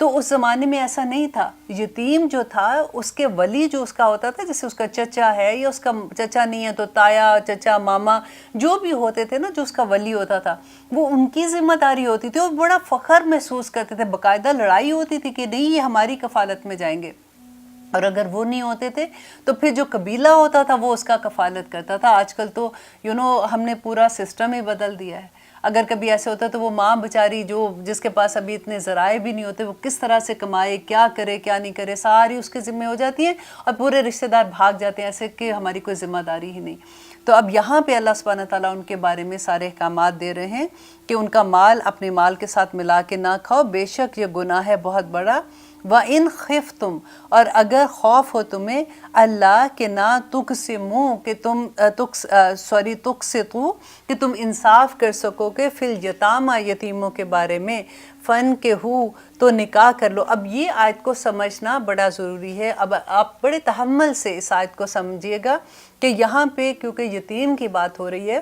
تو اس زمانے میں ایسا نہیں تھا. یتیم جو تھا اس کے ولی جو اس کا ہوتا تھا، جیسے اس کا چچا ہے یا اس کا چچا نہیں ہے تو تایا، چچا، ماما جو بھی ہوتے تھے نا، جو اس کا ولی ہوتا تھا، وہ ان کی ذمہ داری ہوتی تھی اور بڑا فخر محسوس کرتے تھے. باقاعدہ لڑائی ہوتی تھی کہ نہیں یہ ہماری کفالت میں جائیں گے، اور اگر وہ نہیں ہوتے تھے تو پھر جو قبیلہ ہوتا تھا وہ اس کا کفالت کرتا تھا. آج کل تو ہم نے پورا سسٹم ہی بدل دیا ہے. اگر کبھی ایسے ہوتا تو وہ ماں بیچاری جس کے پاس ابھی اتنے ذرائع بھی نہیں ہوتے، وہ کس طرح سے کمائے، کیا کرے کیا نہیں کرے، ساری اس کے ذمہ ہو جاتی ہیں اور پورے رشتہ دار بھاگ جاتے ہیں ایسے کہ ہماری کوئی ذمہ داری ہی نہیں. تو اب یہاں پہ اللہ سبحانہ تعالیٰ ان کے بارے میں سارے احکامات دے رہے ہیں کہ ان کا مال اپنے مال کے ساتھ ملا کے نہ کھاؤ، بے شک یہ گناہ ہے بہت بڑا. وَإِنْ خِفْتُمْ، اور اگر خوف ہو تمہیں، اللہ کہ نہ تقسموا کہ تم تقسطوا کہ تم انصاف کر سکو گے، فی الیتامى یتیموں کے بارے میں، فانکحوا تو نکاح کر لو. اب یہ آیت کو سمجھنا بڑا ضروری ہے. اب آپ بڑے تحمل سے اس آیت کو سمجھیے گا کہ یہاں پہ کیونکہ یتیم کی بات ہو رہی ہے،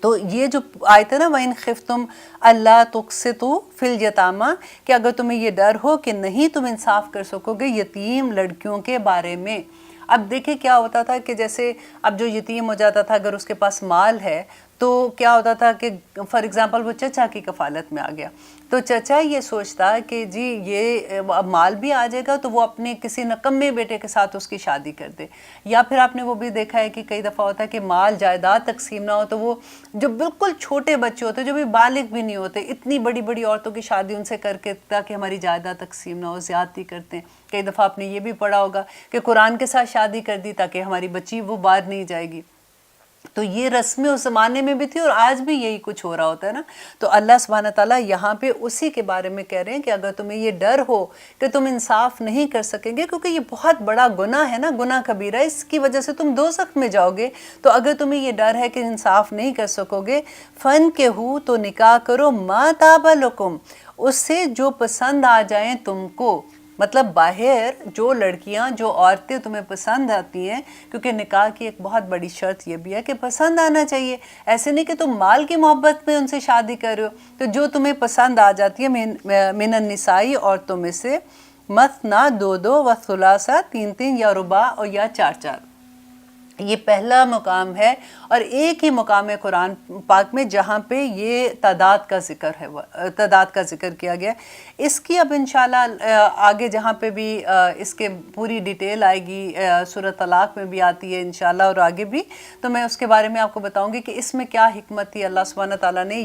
تو یہ جو آیت ہے نا وَإِنْ خِفْتُمْ أَلَّا تُقْسِطُوا فِي الْيَتَامَى، کہ اگر تمہیں یہ ڈر ہو کہ نہیں تم انصاف کر سکو گے یتیم لڑکیوں کے بارے میں. اب دیکھیں کیا ہوتا تھا کہ جیسے اب جو یتیم ہو جاتا تھا، اگر اس کے پاس مال ہے تو کیا ہوتا تھا کہ فار ایگزامپل وہ چچا کی کفالت میں آ گیا، تو چچا یہ سوچتا کہ جی یہ اب مال بھی آ جائے گا تو وہ اپنے کسی نکمے بیٹے کے ساتھ اس کی شادی کر دے. یا پھر آپ نے وہ بھی دیکھا ہے کہ کئی دفعہ ہوتا ہے کہ مال جائیداد تقسیم نہ ہو تو وہ جو بالکل چھوٹے بچے ہوتے ہیں جو بھی بالغ بھی نہیں ہوتے، اتنی بڑی بڑی عورتوں کی شادی ان سے کر کے تاکہ ہماری جائیداد تقسیم نہ ہو، زیادتی کرتے ہیں. کئی دفعہ آپ نے یہ بھی پڑھا ہوگا کہ قرآن کے ساتھ شادی کر دی تاکہ ہماری بچی وہ باہر نہیں جائے گی. تو یہ رسمیں اس زمانے میں بھی تھی اور آج بھی یہی کچھ ہو رہا ہوتا ہے نا. تو اللہ سبحانہ تعالیٰ یہاں پہ اسی کے بارے میں کہہ رہے ہیں کہ اگر تمہیں یہ ڈر ہو کہ تم انصاف نہیں کر سکیں گے، کیونکہ یہ بہت بڑا گناہ ہے نا، گناہ کبیرہ، اس کی وجہ سے تم دوزخ میں جاؤ گے. تو اگر تمہیں یہ ڈر ہے کہ انصاف نہیں کر سکو گے، فَانْكِحُوا تو نکاح کرو، مَا طَابَ لَكُمْ اس سے جو پسند آ جائیں تم کو. مطلب باہر جو لڑکیاں، جو عورتیں تمہیں پسند آتی ہیں، کیونکہ نکاح کی ایک بہت بڑی شرط یہ بھی ہے کہ پسند آنا چاہیے. ایسے نہیں کہ تم مال کی محبت میں ان سے شادی کر رہے ہو. تو جو تمہیں پسند آ جاتی ہے من النساء عورتوں میں سے، مثنیٰ دو دو، و ثلاثہ تین تین، یا رباع اور یا چار چار. یہ پہلا مقام ہے اور ایک ہی مقام ہے قرآن پاک میں جہاں پہ یہ تعداد کا ذکر ہے، تعداد کا ذکر کیا گیا. اس کی اب انشاءاللہ آگے جہاں پہ بھی اس کے پوری ڈیٹیل آئے گی، سورۃ طلاق میں بھی آتی ہے انشاءاللہ اور آگے بھی، تو میں اس کے بارے میں آپ کو بتاؤں گی کہ اس میں کیا حکمت تھی. اللہ سبحانہ تعالیٰ نے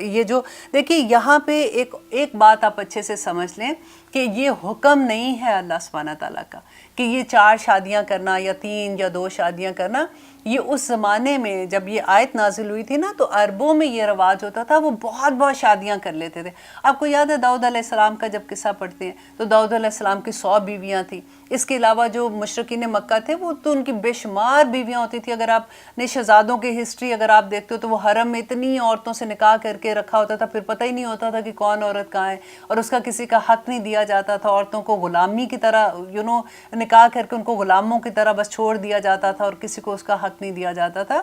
یہ جو دیکھیے یہاں پہ ایک بات آپ اچھے سے سمجھ لیں کہ یہ حکم نہیں ہے اللہ سبحانہ تعالیٰ کا کہ یہ 4 شادیاں کرنا یا 3 یا 2 شادیاں کرنا. یہ اس زمانے میں جب یہ آیت نازل ہوئی تھی نا تو عربوں میں یہ رواج ہوتا تھا، وہ بہت بہت شادیاں کر لیتے تھے. آپ کو یاد ہے داؤد علیہ السلام کا جب قصہ پڑھتے ہیں تو داؤد علیہ السلام کی 100 بیویاں تھیں. اس کے علاوہ جو مشرکین مکہ تھے وہ تو ان کی بے شمار بیویاں ہوتی تھیں. اگر آپ نے شہزادوں کی ہسٹری اگر آپ دیکھتے ہو تو وہ حرم میں اتنی عورتوں سے نکاح کر کے رکھا ہوتا تھا، پھر پتہ ہی نہیں ہوتا تھا کہ کون عورت کہاں ہے، اور اس کا کسی کا حق نہیں دیا جاتا تھا. عورتوں کو غلامی کی طرح نکاح کر کے ان کو غلاموں کی طرح بس چھوڑ دیا جاتا تھا اور کسی کو اس کا حق نہیں دیا جاتا تھا.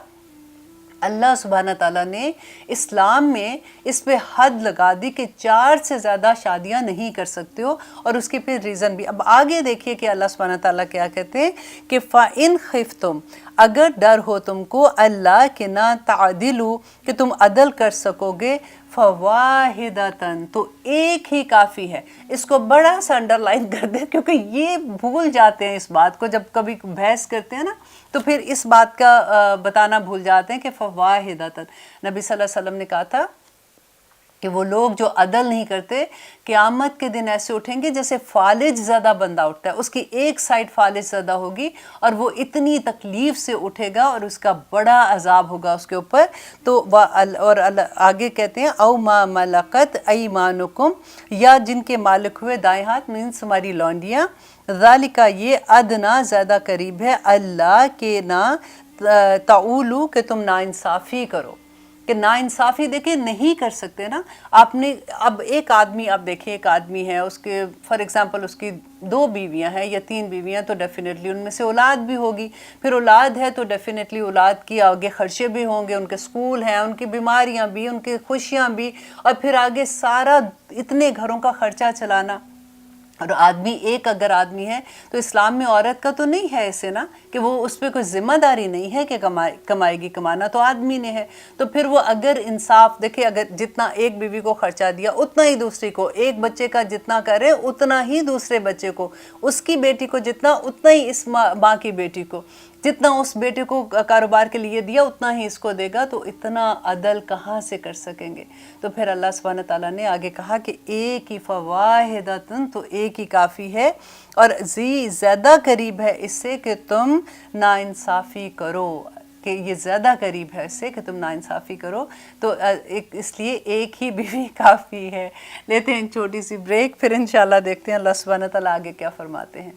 اللہ سبحانہ تعالیٰ نے اسلام میں اس پہ حد لگا دی کہ 4 سے زیادہ شادیاں نہیں کر سکتے ہو، اور اس کے پھر ریزن بھی. اب آگے دیکھیے کہ اللہ سبحانہ تعالیٰ کیا کہتے ہیں کہ فَإِنْ خِفْتُمْ اگر ڈر ہو تم کو، اللہ کہ نہ تعدلوا کہ تم عدل کر سکو گے، فواحدتاً تو ایک ہی کافی ہے. اس کو بڑا سا انڈر لائن کر دیں کیونکہ یہ بھول جاتے ہیں اس بات کو، جب کبھی بحث کرتے ہیں نا تو پھر اس بات کا بتانا بھول جاتے ہیں کہ فواحدتاً. نبی صلی اللہ علیہ وسلم نے کہا تھا کہ وہ لوگ جو عدل نہیں کرتے قیامت کے دن ایسے اٹھیں گے جیسے فالج زدہ بندہ اٹھتا ہے، اس کی ایک سائڈ فالج زدہ ہوگی اور وہ اتنی تکلیف سے اٹھے گا اور اس کا بڑا عذاب ہوگا اس کے اوپر. تو اور آگے کہتے ہیں او ما ملکت ایمانکم یا جن کے مالک ہوئے دائیں ہاتھ مینس ہماری لونڈیاں، ذالکا یہ ادنا زیادہ قریب ہے اللہ کے نہ تعولو کہ تم نا انصافی کرو. کہ ناانصافی دیکھیں نہیں کر سکتے نا آپ نے. اب ایک آدمی آپ دیکھیں ایک آدمی ہے اس کے فار ایگزامپل اس کی 2 بیویاں ہیں یا 3 بیویاں تو ڈیفینیٹلی ان میں سے اولاد بھی ہوگی. پھر اولاد ہے تو ڈیفینیٹلی اولاد کی آگے خرچے بھی ہوں گے, ان کے سکول ہیں, ان کی بیماریاں بھی, ان کی خوشیاں بھی, اور پھر آگے سارا اتنے گھروں کا خرچہ چلانا. اور آدمی ایک اگر آدمی ہے تو اسلام میں عورت کا تو نہیں ہے ایسے نا کہ وہ اس پہ کوئی ذمہ داری نہیں ہے کہ کمائے گی, کمانا تو آدمی نے ہے. تو پھر وہ اگر انصاف دیکھے, اگر جتنا ایک بیوی کو خرچہ دیا اتنا ہی دوسری کو, ایک بچے کا جتنا کرے اتنا ہی دوسرے بچے کو, اس کی بیٹی کو جتنا اتنا ہی اس ماں کی بیٹی کو, جتنا اس بیٹے کو کاروبار کے لیے دیا اتنا ہی اس کو دے گا. تو اتنا عدل کہاں سے کر سکیں گے؟ تو پھر اللہ سبحانہ تعالیٰ نے آگے کہا کہ ایک ہی فواحدۃ, تو ایک ہی کافی ہے, اور زیادہ قریب ہے اس سے کہ تم ناانصافی کرو, کہ یہ زیادہ قریب ہے اس سے کہ تم ناانصافی کرو. تو اس لیے ایک ہی بیوی کافی ہے. لیتے ہیں ایک چھوٹی سی بریک, پھر انشاءاللہ دیکھتے ہیں اللہ سبحانہ تعالیٰ آگے کیا فرماتے ہیں.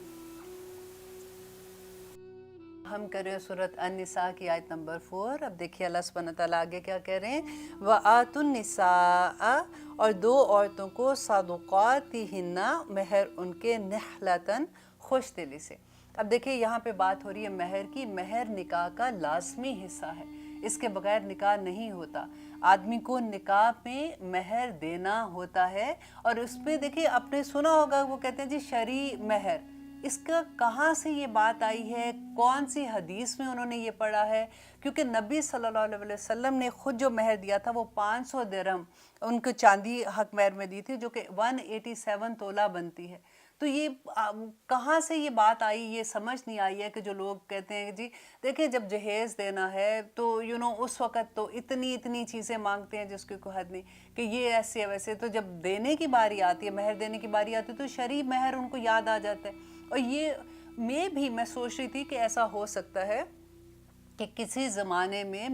ہم کر رہے ہیں سورۃ النساء کی آیت نمبر 4. اب دیکھیے اللہ سبحانہ تعالیٰ آگے کیا کہہ رہے ہیں. وَآتُوا النِّسَاءَ, اور دو عورتوں کو صَدُقَاتِهِنَّ, مہر ان کے, نِحْلَةً, خوش دلی سے. اب دیکھیں یہاں پہ بات ہو رہی ہے مہر کی. مہر نکاح کا لازمی حصہ ہے, اس کے بغیر نکاح نہیں ہوتا. آدمی کو نکاح میں مہر دینا ہوتا ہے. اور اس پہ دیکھیں آپ نے سنا ہوگا وہ کہتے ہیں جی شرعی مہر, اس کا کہاں سے یہ بات آئی ہے, کون سی حدیث میں انہوں نے یہ پڑھا ہے؟ کیونکہ نبی صلی اللہ علیہ وسلم نے خود جو مہر دیا تھا وہ 500 درہم ان کو چاندی حق مہر میں دی تھی, جو کہ 187 تولہ بنتی ہے. تو یہ کہاں سے یہ بات آئی, یہ سمجھ نہیں آئی ہے کہ جو لوگ کہتے ہیں جی دیکھیں جب جہیز دینا ہے تو اس وقت تو اتنی چیزیں مانگتے ہیں جس کی کوئی حد نہیں, کہ یہ ایسے ویسے. تو جب دینے کی باری آتی ہے, مہر دینے کی باری آتی ہے, تو شرعی مہر ان کو یاد آ جاتا ہے. اور یہ میں سوچ رہی تھی کہ ایسا ہو سکتا ہے کہ کسی زمانے میں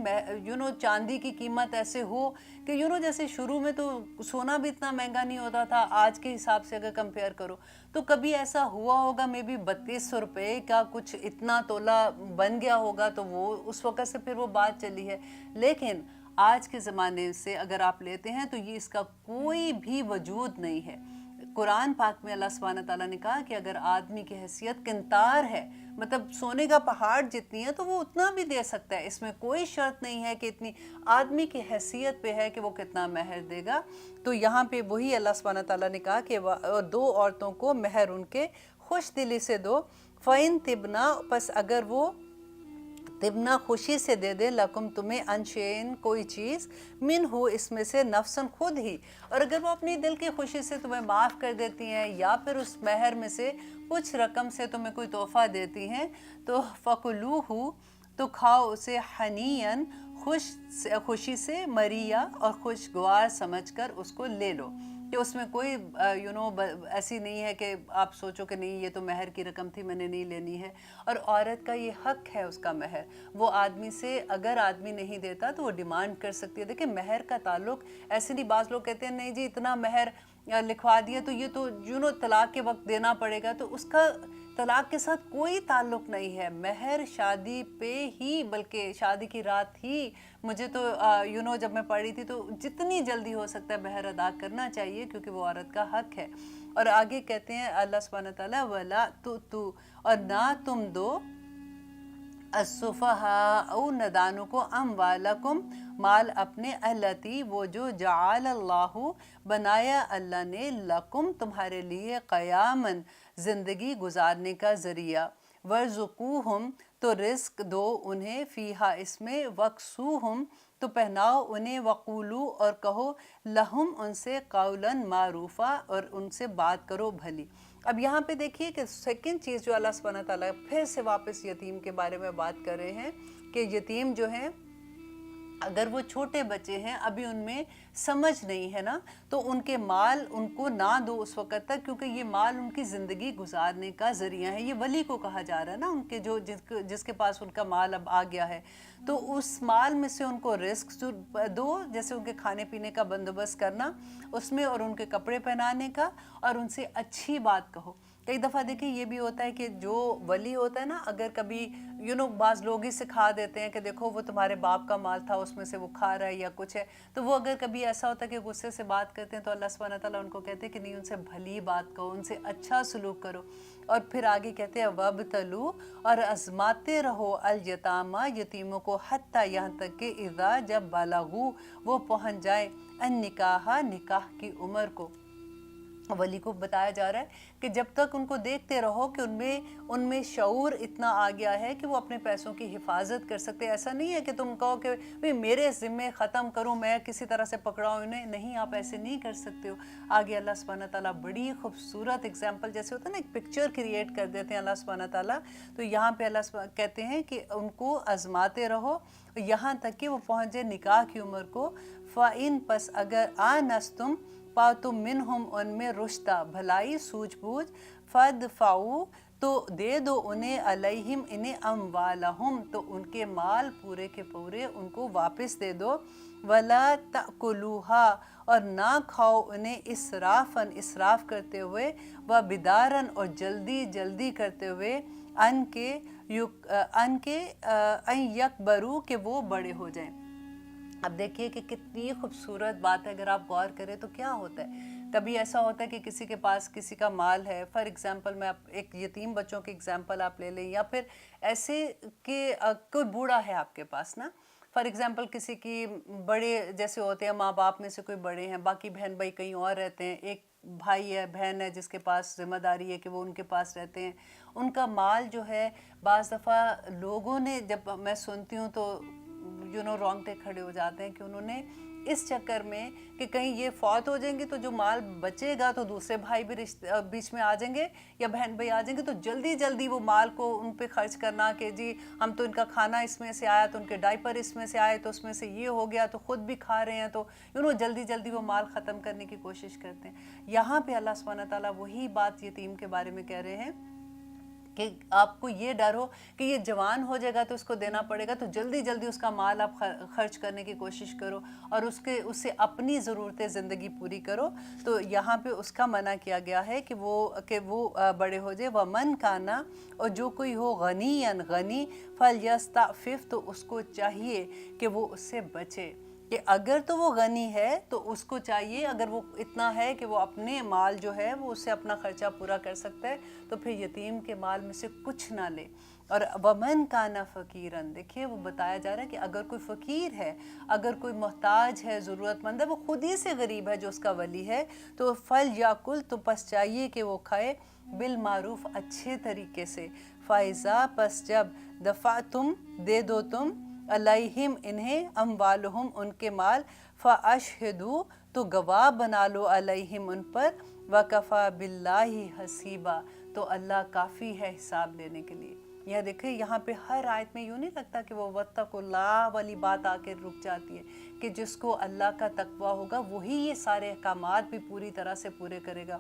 چاندی کی قیمت ایسے ہو کہ جیسے شروع میں تو سونا بھی اتنا مہنگا نہیں ہوتا تھا آج کے حساب سے اگر کمپیئر کرو, تو کبھی ایسا ہوا ہوگا مے بی 3200 روپے کا کچھ اتنا تولہ بن گیا ہوگا, تو وہ اس وقت سے پھر وہ بات چلی ہے. لیکن آج کے زمانے سے اگر آپ لیتے ہیں تو یہ اس کا کوئی بھی وجود نہیں ہے. قرآن پاک میں اللہ سبحانہ تعالیٰ نے کہا کہ اگر آدمی کی حیثیت قنطار ہے, مطلب سونے کا پہاڑ جتنی ہے, تو وہ اتنا بھی دے سکتا ہے. اس میں کوئی شرط نہیں ہے کہ اتنی, آدمی کی حیثیت پہ ہے کہ وہ کتنا مہر دے گا. تو یہاں پہ وہی اللہ سبحانہ تعالیٰ نے کہا کہ دو عورتوں کو مہر ان کے خوش دلی سے دو. فَإِن تِبْنَا, پس اگر وہ تبنا خوشی سے دے دے, لکم تمہیں, انشین کوئی چیز, من ہو اس میں سے, نفسن خود ہی, اور اگر وہ اپنی دل کی خوشی سے تمہیں معاف کر دیتی ہیں یا پھر اس مہر میں سے کچھ رقم سے تمہیں کوئی تحفہ دیتی ہیں, تو فَقُلُوهُ, تو کھاؤ اسے, حنیًا, خوشی سے, مریا, اور خوشگوار سمجھ کر اس کو لے لو. کہ اس میں کوئی ایسی نہیں ہے کہ آپ سوچو کہ نہیں یہ تو مہر کی رقم تھی میں نے نہیں لینی ہے. اور عورت کا یہ حق ہے اس کا مہر, وہ آدمی سے اگر آدمی نہیں دیتا تو وہ ڈیمانڈ کر سکتی ہے. دیکھیں مہر کا تعلق ایسے نہیں, بعض لوگ کہتے ہیں نہیں جی اتنا مہر لکھوا دیا تو یہ تو طلاق کے وقت دینا پڑے گا, تو اس کا طلاق کے ساتھ کوئی تعلق نہیں ہے. مہر شادی پہ ہی, بلکہ شادی کی رات ہی, مجھے تو جب میں پڑھی تھی تو جتنی جلدی ہو سکتا ہے مہر ادا کرنا چاہیے, کیونکہ وہ عورت کا حق ہے. اور آگے کہتے ہیں اللہ سبحانہ تعالیٰ, وَلَا تُؤْتُوا, اور نہ تم دو, السفہاء, ندانوں کو, اموالکم, مال اپنے, التی, وہ جو, جعل اللہ, بنایا اللہ نے, لکم, تمہارے لیے, قیاماً, زندگی گزارنے کا ذریعہ, ورزقوہم, تو رزق دو انہیں, فیہا, اس میں, وکسوہم, تو پہناؤ انہیں, وقولو, اور کہو, لہم, ان سے, قولاً معروفا, اور ان سے بات کرو بھلی. اب یہاں پہ دیکھیے کہ سیکنڈ چیز جو اللہ سبحانہ تعالیٰ پھر سے واپس یتیم کے بارے میں بات کر رہے ہیں, کہ یتیم جو ہیں اگر وہ چھوٹے بچے ہیں, ابھی ان میں سمجھ نہیں ہے نا, تو ان کے مال ان کو نہ دو اس وقت تک, کیونکہ یہ مال ان کی زندگی گزارنے کا ذریعہ ہے. یہ ولی کو کہا جا رہا ہے نا, ان کے جس کے پاس ان کا مال اب آ گیا ہے, تو اس مال میں سے ان کو رزق دو, جیسے ان کے کھانے پینے کا بندوبست کرنا اس میں, اور ان کے کپڑے پہنانے کا, اور ان سے اچھی بات کہو. کئی دفعہ دیکھیں یہ بھی ہوتا ہے کہ جو ولی ہوتا ہے نا، اگر کبھی بعض لوگ ہی سکھا دیتے ہیں کہ دیکھو وہ تمہارے باپ کا مال تھا، اس میں سے وہ کھا رہا ہے یا کچھ ہے، تو وہ اگر کبھی ایسا ہوتا ہے کہ غصے سے بات کرتے ہیں تو اللہ سبحانہ تعالیٰ ان کو کہتے ہیں کہ نہیں، ان سے بھلی بات کہو، ان سے اچھا سلوک کرو. اور پھر آگے کہتے ہیں وَابْتَلُوا، اور آزماتے رہو الیتامیٰ، یتیموں کو، حتیٰ یہاں تک کہ اذا، جب بلغوا، وہ پہنچ جائیں، النکاح، نکاح کی عمر کو. ولی کو بتایا جا رہا ہے کہ جب تک ان کو دیکھتے رہو کہ ان میں شعور اتنا آ گیا ہے کہ وہ اپنے پیسوں کی حفاظت کر سکتے. ایسا نہیں ہے کہ تم کہو کہ میرے ذمے ختم کروں، میں کسی طرح سے پکڑاؤں انہیں، نہیں، آپ ایسے نہیں کر سکتے ہو. آگے اللہ سبحانہ تعالیٰ بڑی خوبصورت ایگزامپل، جیسے ہوتا ہے نا ایک پکچر کریٹ کر دیتے ہیں اللہ سبحانہ تعالیٰ، تو یہاں پہ اللہ کہتے ہیں کہ ان کو آزماتے رہو یہاں تک کہ وہ پہنچے نکاح کی عمر کو. فَإِن، پس اگر آنستم، پاؤ تم منہم ان میں، رشدہ، بھلائی، سوجھ بوجھ، فادفعوا، تو دے دو انہیں، علیہم انہیں، اموالہم، تو ان کے مال پورے کے پورے ان کو واپس دے دو. ولا تأکلوها، اور نہ کھاؤ انہیں، اسرافاً، اسراف کرتے ہوئے، وبداراً، اور جلدی جلدی کرتے ہوئے، ان کے ان یکبروا، کہ وہ بڑے ہو جائیں. اب دیکھیے کہ کتنی خوبصورت بات ہے، اگر آپ غور کریں تو کیا ہوتا ہے. کبھی ایسا ہوتا ہے کہ کسی کے پاس کسی کا مال ہے، فار ایگزامپل میں ایک یتیم بچوں کی ایگزامپل آپ لے لیں، یا پھر ایسے کہ کوئی بوڑھا ہے آپ کے پاس نا، فار ایگزامپل کسی کی بڑے جیسے ہوتے ہیں ماں باپ میں سے کوئی بڑے ہیں، باقی بہن بھائی کہیں اور رہتے ہیں، ایک بھائی ہے، بہن ہے جس کے پاس ذمہ داری ہے کہ وہ ان کے پاس رہتے ہیں. ان کا مال جو ہے بعض دفعہ لوگوں نے، جب میں سنتی ہوں تو رونگٹے کھڑے ہو جاتے ہیں کہ انہوں نے اس چکر میں کہ کہیں یہ فوت ہو جائیں گے تو جو مال بچے گا تو دوسرے بھائی بھی بیچ میں آ جائیں گے یا بہن بھائی آ جائیں گے، تو جلدی جلدی وہ مال کو ان پہ خرچ کرنا کہ جی ہم تو ان کا کھانا اس میں سے آیا تو ان کے ڈائپر اس میں سے آئے تو اس میں سے یہ ہو گیا تو خود بھی کھا رہے ہیں، تو جلدی جلدی وہ مال ختم کرنے کی کوشش کرتے ہیں. یہاں پہ اللہ سبحانہ تعالیٰ وہی بات یتیم کے بارے میں کہہ رہے ہیں کہ آپ کو یہ ڈر ہو کہ یہ جوان ہو جائے گا تو اس کو دینا پڑے گا، تو جلدی جلدی اس کا مال آپ خرچ کرنے کی کوشش کرو اور اس سے اپنی ضرورتیں زندگی پوری کرو. تو یہاں پہ اس کا منع کیا گیا ہے کہ وہ بڑے ہو جائے. وَمَنْ كَانَ، اور جو کوئی ہو غنیًا، غنی، فَلْيَسْتَعْفِفْ، تو اس کو چاہیے کہ وہ اس سے بچے. کہ اگر تو وہ غنی ہے تو اس کو چاہیے، اگر وہ اتنا ہے کہ وہ اپنے مال جو ہے وہ اس سے اپنا خرچہ پورا کر سکتا ہے، تو پھر یتیم کے مال میں سے کچھ نہ لے. اور وَمَنْ كَانَ فَقِيرًا، دیکھیے وہ بتایا جا رہا ہے کہ اگر کوئی فقیر ہے، اگر کوئی محتاج ہے، ضرورت مند ہے، وہ خود ہی سے غریب ہے جو اس کا ولی ہے، تو فَلْيَأْكُلْ، تو پس چاہیے کہ وہ کھائے، بالمعروف، اچھے طریقے سے. فَإِذَا، پس جب، دفعتم، دے دو تم، علیہم انہیں، اموالہم ان کے مال، فاشہدوا، تو گواہ بنا لو، علیہم ان پر، وکفیٰ باللہ حسیبا، تو اللہ کافی ہے حساب لینے کے لیے. یہ دیکھیں یہاں پہ ہر آیت میں یوں نہیں لگتا کہ وہ واتقوا اللہ والی بات آ کے رک جاتی ہے کہ جس کو اللہ کا تقویٰ ہوگا وہی یہ سارے احکامات بھی پوری طرح سے پورے کرے گا.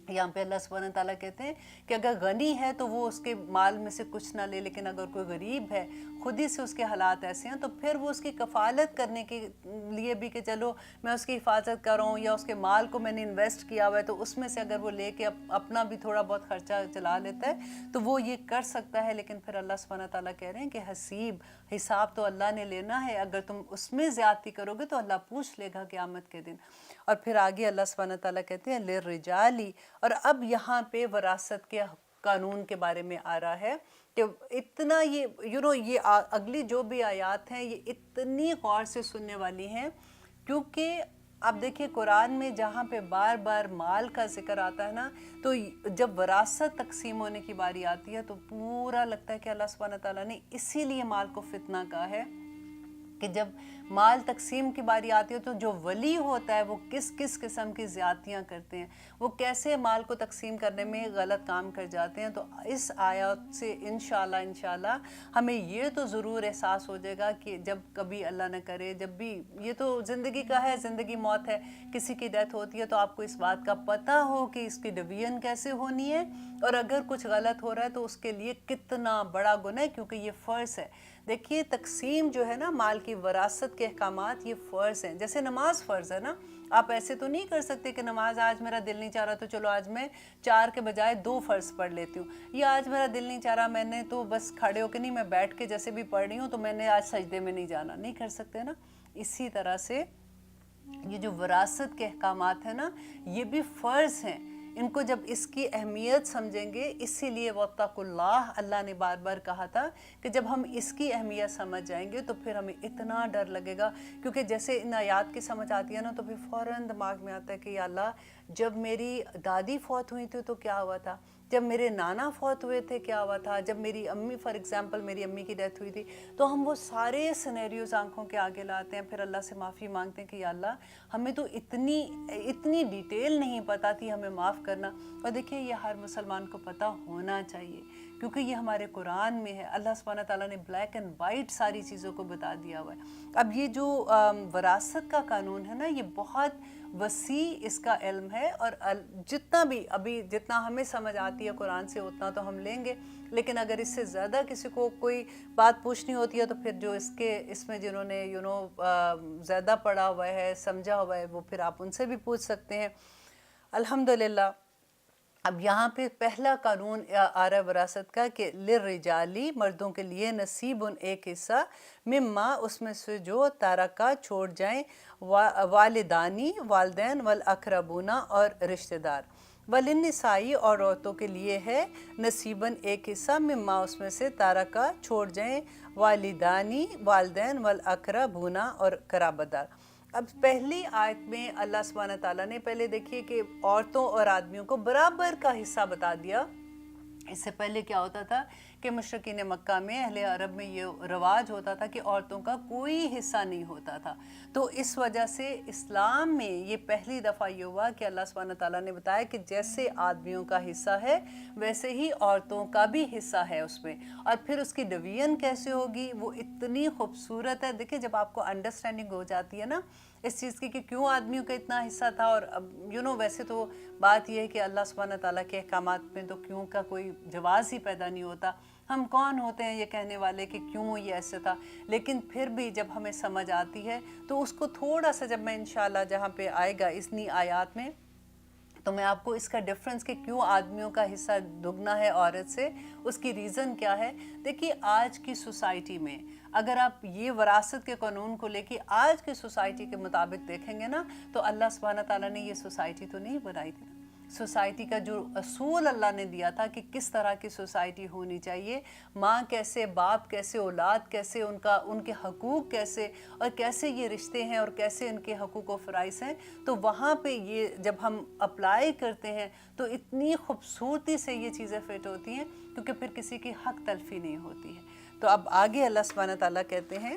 یہاں پہ اللہ سبحانہ تعالیٰ کہتے ہیں کہ اگر غنی ہے تو وہ اس کے مال میں سے کچھ نہ لے، لیکن اگر کوئی غریب ہے، خود ہی سے اس کے حالات ایسے ہیں، تو پھر وہ اس کی کفالت کرنے کے لیے بھی کہ چلو میں اس کی حفاظت کر رہا ہوں، یا اس کے مال کو میں نے انویسٹ کیا ہوا ہے تو اس میں سے اگر وہ لے کے اپنا بھی تھوڑا بہت خرچہ چلا لیتا ہے تو وہ یہ کر سکتا ہے. لیکن پھر اللہ سبحانہ تعالیٰ کہہ رہے ہیں کہ حساب تو اللہ نے لینا ہے، اگر تم اس میں زیادتی کرو گے تو اللہ پوچھ لے گا قیامت کے دن. اور پھر آگے اللہ سبحانہ تعالیٰ کہتے ہیں لِلرِّجَالِ، اور اب یہاں پہ وراثت کے قانون کے بارے میں آ رہا ہے کہ اتنا یہ اگلی جو بھی آیات ہیں یہ اتنی غور سے سننے والی ہیں، کیونکہ اب دیکھیں قرآن میں جہاں پہ بار بار مال کا ذکر آتا ہے نا، تو جب وراثت تقسیم ہونے کی باری آتی ہے تو پورا لگتا ہے کہ اللہ سبحانہ تعالیٰ نے اسی لیے مال کو فتنہ کہا ہے کہ جب مال تقسیم کی باری آتی ہے تو جو ولی ہوتا ہے وہ کس کس قسم کی زیادتیاں کرتے ہیں، وہ کیسے مال کو تقسیم کرنے میں غلط کام کر جاتے ہیں. تو اس آیات سے انشاءاللہ ہمیں یہ تو ضرور احساس ہو جائے گا کہ جب کبھی اللہ نہ کرے، جب بھی یہ تو زندگی کا ہے، زندگی موت ہے، کسی کی ڈیتھ ہوتی ہے تو آپ کو اس بات کا پتہ ہو کہ اس کی ڈویژن کیسے ہونی ہے، اور اگر کچھ غلط ہو رہا ہے تو اس کے لیے کتنا بڑا گناہ ہے، کیونکہ یہ فرض ہے. دیکھیے تقسیم جو ہے نا مال کی، وراثت کے احکامات یہ فرض ہیں، جیسے نماز فرض ہے نا. آپ ایسے تو نہیں کر سکتے کہ نماز آج میرا دل نہیں چاہ رہا تو چلو آج میں 4 کے بجائے 2 فرض پڑھ لیتی ہوں، یا آج میرا دل نہیں چاہ رہا میں نے تو بس کھڑے ہو کے نہیں، میں بیٹھ کے جیسے بھی پڑھ رہی ہوں تو میں نے آج سجدے میں نہیں جانا، نہیں کر سکتے نا۔ اسی طرح سے یہ جو وراثت کے احکامات ہیں نا، یہ بھی فرض ہیں، ان کو جب اس کی اہمیت سمجھیں گے، اسی لیے وَاتَّقُوا اللَّهَ اللہ نے بار بار کہا تھا کہ جب ہم اس کی اہمیت سمجھ جائیں گے تو پھر ہمیں اتنا ڈر لگے گا، کیونکہ جیسے ان آیات کی سمجھ آتی ہے نا تو پھر فوراً دماغ میں آتا ہے کہ یا اللہ جب میری دادی فوت ہوئی تھی تو کیا ہوا تھا، جب میرے نانا فوت ہوئے تھے کیا ہوا تھا، جب میری امی فار ایگزامپل میری امی کی ڈیتھ ہوئی تھی، تو ہم وہ سارے سینیریوز آنکھوں کے آگے لاتے ہیں، پھر اللہ سے معافی مانگتے ہیں کہ یا اللہ ہمیں تو اتنی ڈیٹیل نہیں پتہ تھی، ہمیں معاف کرنا۔ اور دیکھیں یہ ہر مسلمان کو پتہ ہونا چاہیے، کیونکہ یہ ہمارے قرآن میں ہے، اللہ سبحانہ تعالیٰ نے بلیک اینڈ وائٹ ساری چیزوں کو بتا دیا ہوا ہے۔ اب یہ جو وراثت کا قانون ہے نا، یہ بہت وسیع اس کا علم ہے، اور جتنا بھی ابھی جتنا ہمیں سمجھ آتی ہے قرآن سے اتنا تو ہم لیں گے، لیکن اگر اس سے زیادہ کسی کو کوئی بات پوچھنی ہوتی ہے تو پھر جو اس میں جنہوں نے زیادہ پڑھا ہوا ہے، سمجھا ہوا ہے، وہ پھر آپ ان سے بھی پوچھ سکتے ہیں۔ الحمدللہ اب یہاں پہ پہلا قانون آ رہا ہے وراثت کا کہ للرجالی مردوں کے لیے نصیب ایک حصہ مما اس میں سے جو تارکہ چھوڑ جائیں والدانی والدین والاقربون اور رشتہ دار، وللنسائی اور عورتوں کے لیے ہے نصیباً ایک حصہ مما اس میں سے تارکہ چھوڑ جائیں والدانی والدین والاقربون اور قرابت دار۔ اب پہلی آیت میں اللہ سبحانہ تعالیٰ نے پہلے دیکھیے کہ عورتوں اور آدمیوں کو برابر کا حصہ بتا دیا۔ اس سے پہلے کیا ہوتا تھا کہ مشرکین مکہ میں اہل عرب میں یہ رواج ہوتا تھا کہ عورتوں کا کوئی حصہ نہیں ہوتا تھا، تو اس وجہ سے اسلام میں یہ پہلی دفعہ یہ ہوا کہ اللہ سبحانہ تعالیٰ نے بتایا کہ جیسے آدمیوں کا حصہ ہے ویسے ہی عورتوں کا بھی حصہ ہے اس میں، اور پھر اس کی ڈویژن کیسے ہوگی وہ اتنی خوبصورت ہے۔ دیکھیں جب آپ کو انڈرسٹینڈنگ ہو جاتی ہے نا اس چیز کی کہ کیوں آدمیوں کا اتنا حصہ تھا، اور ویسے تو بات یہ ہے کہ اللہ سبحانہ تعالیٰ کے احکامات میں تو کیوں کا کوئی جواز ہی پیدا نہیں ہوتا، ہم کون ہوتے ہیں یہ کہنے والے کہ کیوں یہ ایسے تھا، لیکن پھر بھی جب ہمیں سمجھ آتی ہے تو اس کو تھوڑا سا جب میں انشاءاللہ جہاں پہ آئے گا اتنی آیات میں تو میں آپ کو اس کا ڈفرنس کہ کیوں آدمیوں کا حصہ دگنا ہے عورت سے، اس کی ریزن کیا ہے۔ دیکھیے آج کی سوسائٹی میں اگر آپ یہ وراثت کے قانون کو لے کے آج کی سوسائٹی کے مطابق دیکھیں گے نا تو اللہ سبحانہ تعالیٰ نے یہ سوسائٹی تو نہیں بنائی تھی۔ سوسائٹی کا جو اصول اللہ نے دیا تھا کہ کس طرح کی سوسائٹی ہونی چاہیے، ماں کیسے، باپ کیسے، اولاد کیسے، ان کے حقوق کیسے، اور کیسے یہ رشتے ہیں اور کیسے ان کے حقوق و فرائض ہیں، تو وہاں پہ یہ جب ہم اپلائی کرتے ہیں تو اتنی خوبصورتی سے یہ چیزیں فٹ ہوتی ہیں کیونکہ پھر کسی کی حق تلفی نہیں ہوتی ہے۔ تو اب آگے اللہ سبحانہ تعالیٰ کہتے ہیں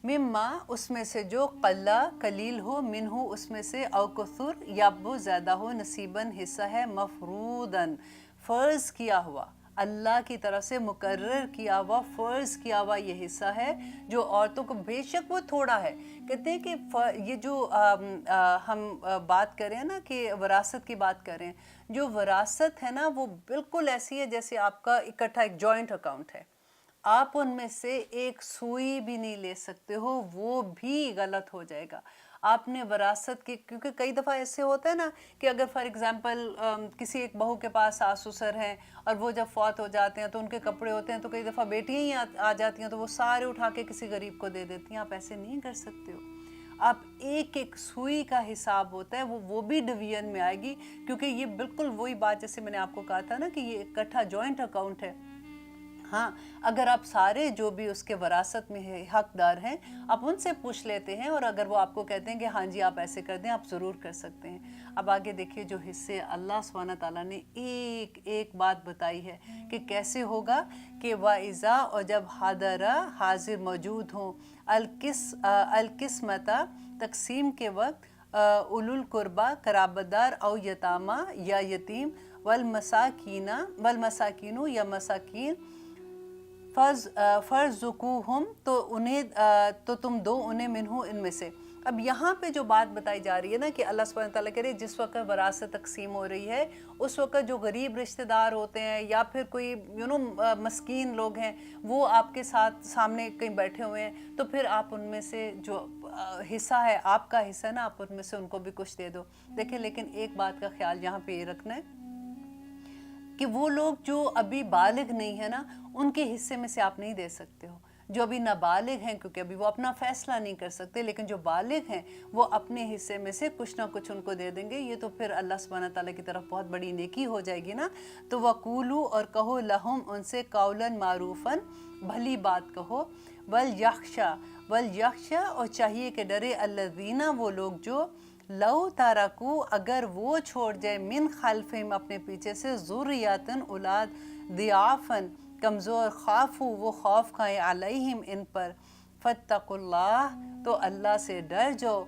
مما اس میں سے جو قلّہ قلیل ہو، منہ اس میں سے، او کثر یا وہ زیادہ ہو، نصیباً حصہ ہے، مفروضاً فرض کیا ہوا، اللہ کی طرف سے مقرر کیا ہوا، فرض کیا ہوا یہ حصہ ہے جو عورتوں کو، بے شک وہ تھوڑا ہے۔ کہتے ہیں کہ یہ جو ہم بات کریں نا کہ وراثت کی بات کریں، جو وراثت ہے نا وہ بالکل ایسی ہے جیسے آپ کا اکٹھا ایک جوائنٹ اکاؤنٹ ہے، آپ ان میں سے ایک سوئی بھی نہیں لے سکتے ہو، وہ بھی غلط ہو جائے گا۔ آپ نے وراثت کی، کیونکہ کئی دفعہ ایسے ہوتا ہے نا کہ اگر فار ایگزامپل کسی ایک بہو کے پاس ساس سسر ہیں اور وہ جب فوت ہو جاتے ہیں تو ان کے کپڑے ہوتے ہیں تو کئی دفعہ بیٹیاں ہی آ جاتی ہیں تو وہ سارے اٹھا کے کسی غریب کو دے دیتی ہیں۔ آپ ایسے نہیں کر سکتے ہو، آپ ایک ایک سوئی کا حساب ہوتا ہے، وہ بھی ڈویژن میں آئے گی، کیونکہ یہ بالکل وہی بات جیسے میں نے آپ کو کہا تھا نا کہ یہ اکٹھا جوائنٹ اکاؤنٹ ہے۔ ہاں اگر آپ سارے جو بھی اس کے وراثت میں حقدار ہیں آپ ان سے پوچھ لیتے ہیں، اور اگر وہ آپ کو کہتے ہیں کہ ہاں جی آپ ایسے کر دیں، آپ ضرور کر سکتے ہیں۔ اب آگے دیکھیے جو حصے اللہ سبحانہ تعالیٰ نے ایک ایک بات بتائی ہے کہ کیسے ہوگا، کہ وَإِذَا اور جب حاضرہ حاضر موجود ہوں، القسمتا تقسیم کے وقت، اولو القربہ قرابت دار، او یتامہ یا یتیم، والمساکین یا مساکین، فرزقوہم تو تم دو انہیں منہ ان میں سے، اب یہاں پہ جو بات بتائی جا رہی ہے نا کہ اللہ سبحانہ تعالیٰ کہہ رہے جس وقت وراثت تقسیم ہو رہی ہے اس وقت جو غریب رشتہ دار ہوتے ہیں یا پھر کوئی مسکین لوگ ہیں وہ آپ کے ساتھ سامنے کہیں بیٹھے ہوئے ہیں تو پھر آپ ان میں سے جو حصہ ہے آپ کا حصہ نا آپ ان میں سے ان کو بھی کچھ دے دو. دیکھیں لیکن ایک بات کا خیال یہاں پہ یہ رکھنا ہے کہ وہ لوگ جو ابھی بالغ نہیں ہیں نا ان کے حصے میں سے آپ نہیں دے سکتے ہو. جو ابھی نابالغ ہیں کیونکہ ابھی وہ اپنا فیصلہ نہیں کر سکتے، لیکن جو بالغ ہیں وہ اپنے حصے میں سے کچھ نہ کچھ ان کو دے دیں گے. یہ تو پھر اللہ سبحانہ تعالیٰ کی طرف بہت بڑی نیکی ہو جائے گی نا. تو وَقُولُوا اور کہو لَهُمْ ان سے قَوْلًا مَعْرُوفًا بھلی بات کہو. وَلْيَخْشَى اور چاہیے کہ ڈرے الَّذِينَ وہ لوگ جو لو تارکو اگر وہ چھوڑ جائے من خلفہم اپنے پیچھے سے ذریاتن اولاد ضعافن کمزور خافو وہ خوف کھائیں علیہم ان پر فاتقوا اللہ تو اللہ سے ڈر جاؤ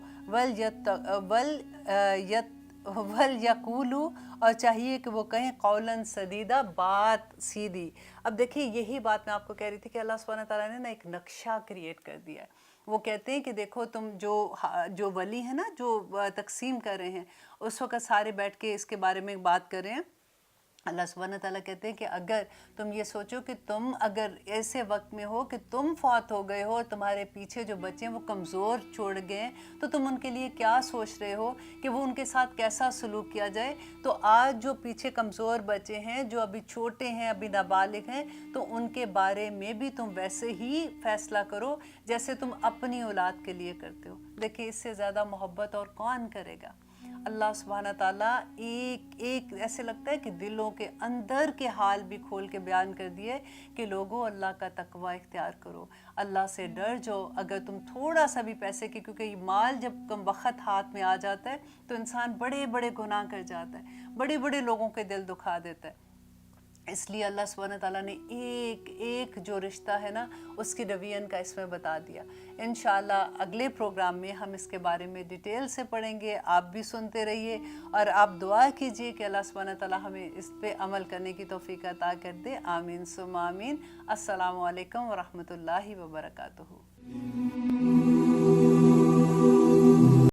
وَلْيَقُولُوا اور چاہیے کہ وہ کہیں قولاً سدیدہ بات سیدھی. اب دیکھیں یہی بات میں آپ کو کہہ رہی تھی کہ اللہ سبحانہ تعالیٰ نے نا ایک نقشہ کریٹ کر دیا ہے. وہ کہتے ہیں کہ دیکھو تم جو ولی ہیں نا جو تقسیم کر رہے ہیں اس وقت سارے بیٹھ کے اس کے بارے میں بات کر رہے ہیں. اللہ سبحانہ تعالیٰ کہتے ہیں کہ اگر تم یہ سوچو کہ تم اگر ایسے وقت میں ہو کہ تم فوت ہو گئے ہو اور تمہارے پیچھے جو بچے ہیں وہ کمزور چھوڑ گئے ہیں تو تم ان کے لیے کیا سوچ رہے ہو کہ وہ ان کے ساتھ کیسا سلوک کیا جائے. تو آج جو پیچھے کمزور بچے ہیں جو ابھی چھوٹے ہیں ابھی نابالغ ہیں تو ان کے بارے میں بھی تم ویسے ہی فیصلہ کرو جیسے تم اپنی اولاد کے لیے کرتے ہو. دیکھیں اس سے زیادہ محبت اور کون کرے گا. اللہ سبحانہ تعالیٰ ایک ایسے لگتا ہے کہ دلوں کے اندر کے حال بھی کھول کے بیان کر دیے کہ لوگوں اللہ کا تقوی اختیار کرو، اللہ سے ڈر جاؤ. اگر تم تھوڑا سا بھی پیسے کی، کیونکہ یہ مال جب کم وقت ہاتھ میں آ جاتا ہے تو انسان بڑے بڑے گناہ کر جاتا ہے، بڑے بڑے لوگوں کے دل دکھا دیتا ہے. اس لیے اللہ سبحانہ تعالیٰ نے ایک جو رشتہ ہے نا اس کی ڈویژن کا اس میں بتا دیا. انشاءاللہ اگلے پروگرام میں ہم اس کے بارے میں ڈیٹیل سے پڑھیں گے. آپ بھی سنتے رہیے اور آپ دعا کیجئے کہ اللہ سبحانہ تعالیٰ ہمیں اس پہ عمل کرنے کی توفیق عطا کر دے. آمین ثم آمین. السلام علیکم ورحمۃ اللہ وبرکاتہ.